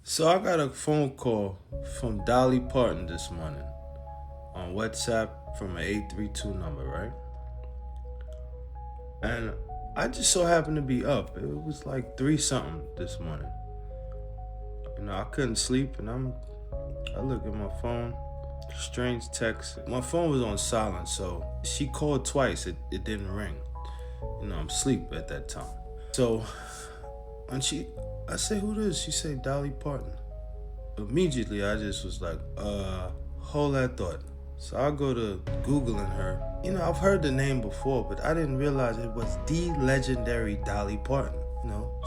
So I got a phone call from Dolly Parton this morning on WhatsApp from an 832 number, right? And I just so happened to be up. It was like 3 something this morning. I couldn't sleep and I look at my phone, strange text. My phone was on silent, so she called twice. It didn't ring. I'm asleep at that time. So when I say, who this? She said, Dolly Parton. Immediately, I just was like, hold that thought. So I go to Googling her. I've heard the name before, but I didn't realize it was the legendary Dolly Parton.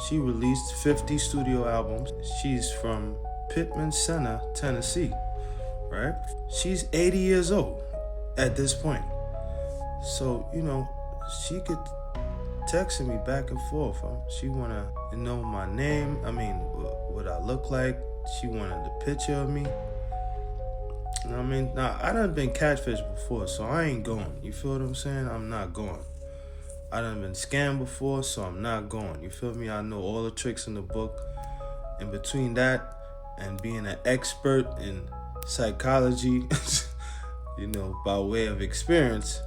She released 50 studio albums. She's from Pittman Center, Tennessee, right? She's 80 years old at this point. So, she could texting me back and forth. She wanna know my name. What I look like. She wanted a picture of me. Now I done been catfished before, so I ain't going. You feel what I'm saying? I'm not going. I done been scammed before, so I'm not going. You feel me? I know all the tricks in the book. And between that and being an expert in psychology, by way of experience,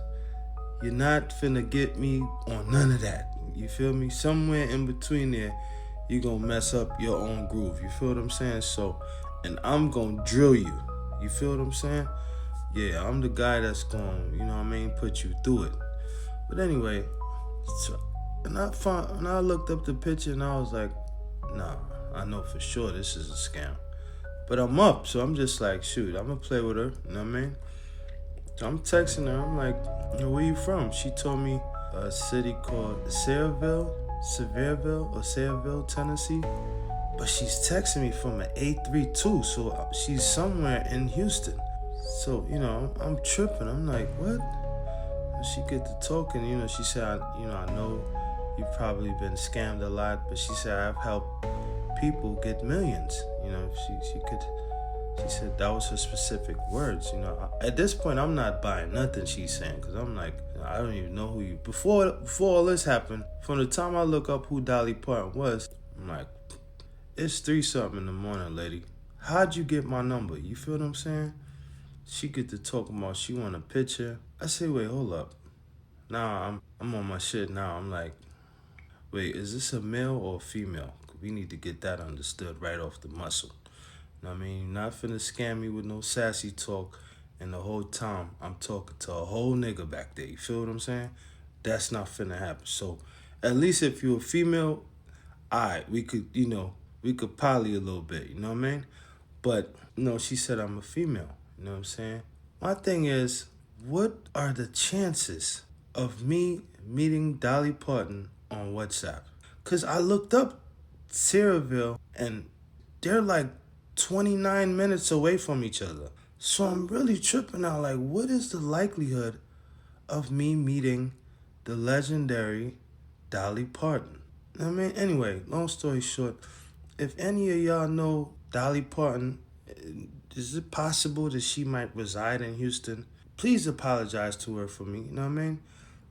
you're not finna get me on none of that. You feel me? Somewhere in between there, you're gonna mess up your own groove. You feel what I'm saying? So, and I'm gonna drill you. You feel what I'm saying? Yeah, I'm the guy that's gonna, put you through it. But anyway, and I looked up the picture and I was like, nah, I know for sure this is a scam. But I'm up, so I'm just like, shoot, I'm gonna play with her. You know what I mean? So I'm texting her. I'm like, where you from? She told me a city called Sevierville, Tennessee. But she's texting me from an 832, so she's somewhere in Houston. So, I'm tripping. I'm like, what? And she get to talking, she said, I know you've probably been scammed a lot, but she said, I've helped people get millions. She said that was her specific words. At this point, I'm not buying nothing she's saying, because I'm like, I don't even know who you... Before all this happened, from the time I look up who Dolly Parton was, I'm like, it's 3 something in the morning, lady. How'd you get my number? You feel what I'm saying? She get to talking about she want a picture. I say, wait, hold up. Now I'm on my shit now. I'm like, wait, is this a male or a female? We need to get that understood right off the muscle. You're not finna scam me with no sassy talk, and the whole time I'm talking to a whole nigga back there. You feel what I'm saying? That's not finna happen. So at least if you're a female, alright, we could poly a little bit, you know what I mean? But, she said I'm a female, you know what I'm saying? My thing is, what are the chances of me meeting Dolly Parton on WhatsApp? Because I looked up Sevierville, and they're like 29 minutes away from each other. So I'm really tripping out, like, what is the likelihood of me meeting the legendary Dolly Parton? Anyway, long story short, if any of y'all know Dolly Parton, is it possible that she might reside in Houston? Please apologize to her for me, you know what I mean?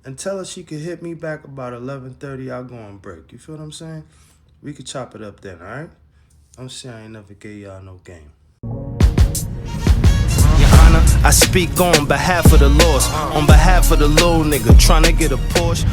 And tell her she could hit me back about 11:30, I'll go on break. You feel what I'm saying? We could chop it up then, all right? I'm saying I ain't never gave y'all no game. Your Honor, I speak on behalf of the lost, on behalf of the little nigga trying to get a Porsche.